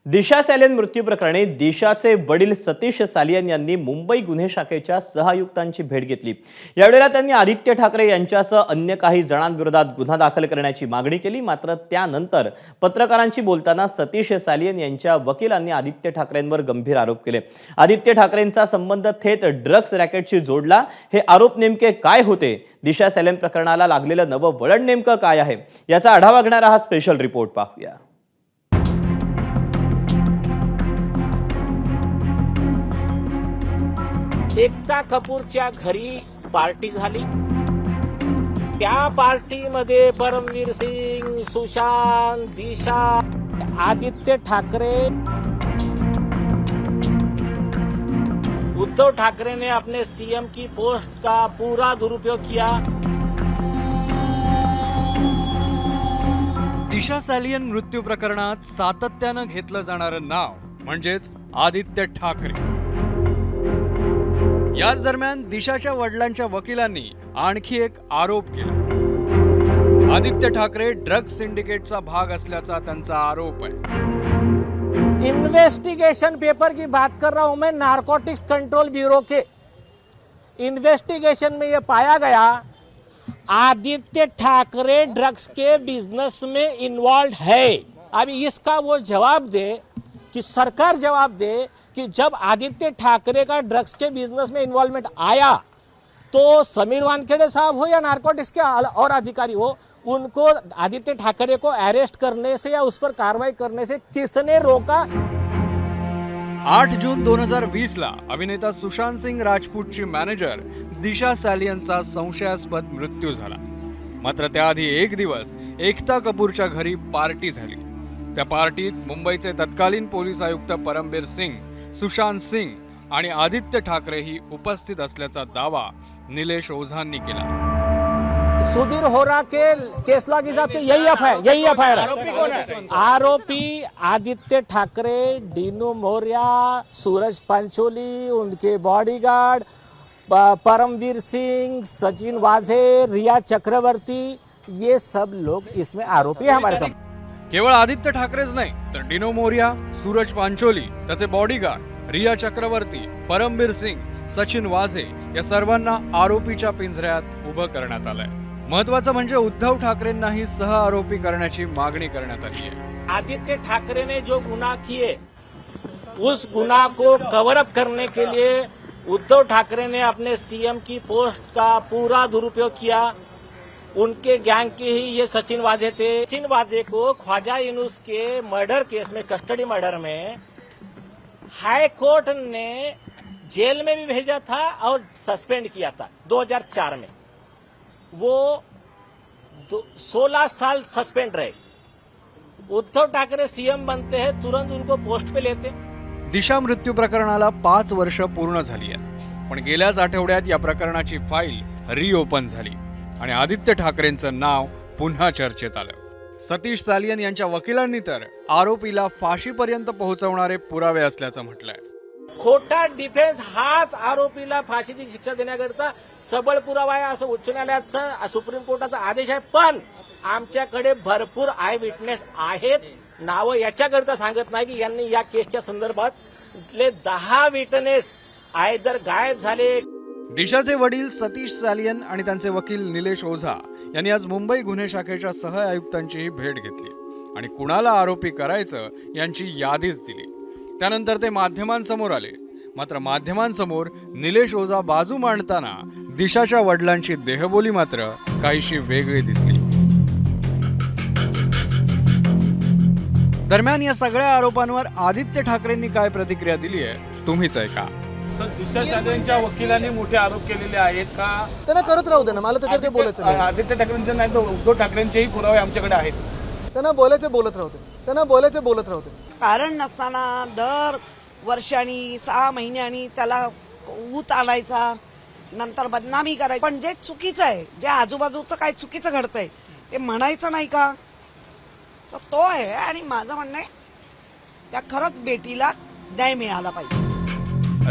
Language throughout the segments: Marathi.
दिशा सालियन मृत्यू प्रकरणी दिशाचे वडील सतीश सालियन यांनी मुंबई गुन्हे शाखेच्या सहआयुक्तांची भेट घेतली। यावेळेला त्यांनी आदित्य ठाकरे यांच्यासह अन्य काही जणांविरोधात गुन्हा दाखल करण्याची मागणी केली। मात्र त्यानंतर पत्रकारांशी बोलताना सतीश सालियन यांच्या वकिलांनी आदित्य ठाकरेंवर गंभीर आरोप केले। आदित्य ठाकरेंचा संबंध थेट ड्रग्स रॅकेटशी जोडला। हे आरोप नेमके काय होते? दिशा सालियन प्रकरणाला लागलेलं नवं वळण नेमकं काय आहे? याचा आढावा घेणारा हा स्पेशल रिपोर्ट पाहूया। एकता कपूरच्या घरी पार्टी झाली। त्या पार्टीमध्ये परमवीर सिंग, सुशांत, दिशा, आदित्य ठाकरे, उद्धव ठाकरे ने अपने सीएम की पोस्ट का पूरा दुरुपयोग किया। दिशा सालियन मृत्यू प्रकरणात सातत्यानं घेतलं जाणारं नाव म्हणजेच आदित्य ठाकरे। याच दरम्यान दिशाच्या वडिलांच्या वकिलांनी आणखी एक आरोप केला। आदित्य ठाकरे ड्रग्स सिंडिकेटचा भाग असल्याचा त्यांचा आरोप आहे। इन्वेस्टिगेशन पेपर की बात कर रहा हूं मैं, नारकोटिक्स कंट्रोल ब्यूरो के इन्वेस्टिगेशन में यह पाया गया आदित्य ठाकरे ड्रग्स के बिजनेस में इन्वॉल्व है। अभी इसका वो जवाब दे कि सरकार जवाब दे कि जब आदित्य ठाकरे का ड्रग्स के बिजनेस में इन्वॉल्वमेंट आया तो समीर वानखेड़े साहब हो या नारकोटिक्स के और अधिकारी हो, उनको आदित्य ठाकरे को अरेस्ट करने से या उस पर कार्रवाई करने से किसने रोका? 8 जून 2020 ला अभिनेता सुशांत सिंग राजपूतची मॅनेजर दिशा सालियनचा संशयास्पद मृत्यू झाला। मात्र त्याआधी एक दिवस एकता कपूरच्या घरी पार्टी झाली। त्या पार्टीत मुंबईचे तत्कालीन पोलीस आयुक्त परमवीर सिंग, सुशांत सिंग आणि आदित्य ठाकरे ही उपस्थित असल्याचा दावा निलेश ओझांनी केला। सुधीर होरा के केस लॉ के हिसाब से यही एफआईआर है। आरोपी आदित्य ठाकरे, डीनू मौर्या, सूरज पंचोली, उनके बॉडीगार्ड परमवीर सिंह, सचिन वाझे, रिया चक्रवर्ती, ये सब लोग इसमें आरोपी है हमारे पास। केवळ आदित्य ठाकरेच नाही तर डिनो मोरिया, सूरज पांचोली, त्याचे बॉडीगार्ड, रिया चक्रवर्ती, परमवीर सिंग, सचिन वाझे या सर्वांना आरोपीच्या पिंजऱ्यात उभं करण्यात आलंय। महत्वाचं म्हणजे उद्धव ठाकरेंनाही सह आरोपी करण्याची मागणी करण्यात आली आहे। आदित्य ठाकरे ने जो गुनाह किए उस गुनाह को कवर अप करने के लिए उद्धव ठाकरे ने अपने सीएम की पोस्ट का पूरा दुरुपयोग किया। उनके गैंग के ही ये सचिन वाजे थे। सचिन वाजे को ख्वाजा यूनुस के मर्डर केस में, कस्टडी मर्डर में हाई कोर्ट ने जेल में भी भेजा था और सस्पेंड किया था 2004 में। वो 16 साल सस्पेंड रहे। उद्धव ठाकरे सीएम बनते हैं, तुरंत उनको पोस्ट पे लेते। दिशा मृत्यू प्रकरणाला 5 वर्ष पूर्ण झाली आहेत, पण गेल्याच आठवड्यात या प्रकरणाची फाईल रिओपन झाली आणि आदित्य ठाकरेंचं नाव पुन्हा चर्चेत आलं। सतीश सालियन यांच्या वकिलांनी तर आरोपीला फाशीपर्यंत पोहोचवणारे पुरावे असल्याचं म्हटलंय। खोटा डिफेन्स हाच आरोपीला फाशीची शिक्षा देण्याकरता सबळ पुरावा आहे असं उच्च न्यायालयाचा, सुप्रीम कोर्टाचा आदेश आहे। पण आमच्याकडे भरपूर आय विटनेस आहेत। नावं याच्याकरता सांगत नाही की यांनी या केसच्या संदर्भात 10 विटनेस आयदर गायब झाले। दिशाचे वडील सतीश सालियन आणि त्यांचे वकील निलेश ओझा यांनी आज मुंबई गुन्हे शाखेच्या सह आयुक्तांची भेट घेतली आणि कुणाला आरोपी करायचं यांची यादीच दिली। त्यानंतर ते माध्यमांसमोर आले। मात्र माध्यमांसमोर निलेश ओझा बाजू मांडताना दिशाच्या वडिलांची देहबोली मात्र काहीशी वेगळी दिसली। दरम्यान या सगळ्या आरोपांवर आदित्य ठाकरेंनी काय प्रतिक्रिया दिली आहे तुम्हीच ऐका। दिशा सालियनच्या वकिलांनी मोठे आरोप केलेले आहेत का? त्यांना करत राहू दे ना, मला त्याच्यात काही बोलायचं नाही। आदित्य ठाकरेंचे नाही तर उद्धव ठाकरेंचेही पुरावे आमच्याकडे आहेत। त्यांना बोलायचे बोलत राहू दे। कारण नसताना दर वर्षांनी 6 महिन्यांनी त्याला ऊत आणायचा, नंतर बदनामी करायची। पण जे चुकीचं आहे, जे आजूबाजूचं काय चुकीचं घडतंय ते म्हणायचं नाही का? तर तो आहे। आणि माझं म्हणणं आहे त्या खरंच बेटीला न्याय मिळाला पाहिजे।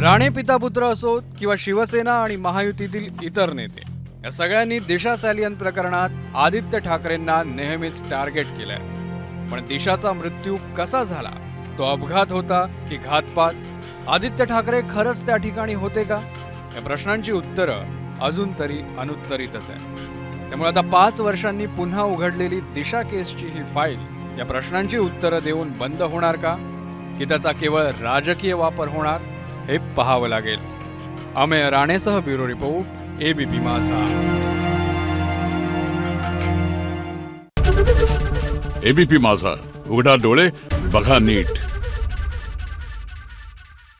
राणे पिता पुत्र असोत किंवा शिवसेना आणि महायुतीतील इतर नेते, या सगळ्यांनी दिशा सालियन प्रकरणात आदित्य ठाकरेंना नेहमीच टार्गेट केलंय। पण दिशाचा मृत्यू कसा झाला तो अपघात होता की घातपात? आदित्य ठाकरे खरंच त्या ठिकाणी होते का? या प्रश्नांची उत्तरं अजून तरी अनुत्तरितच आहे. त्यामुळे आता 5 वर्षांनी पुन्हा उघडलेली दिशा केसची ही फाईल या प्रश्नांची उत्तरं देऊन बंद होणार का, की त्याचा केवळ राजकीय वापर होणार, हे पाहावं लागेल. अमेय राणेसह ब्युरो रिपोर्ट, एबीपी माझा. एबीपी माझा, उघडा डोळे बघा नीट.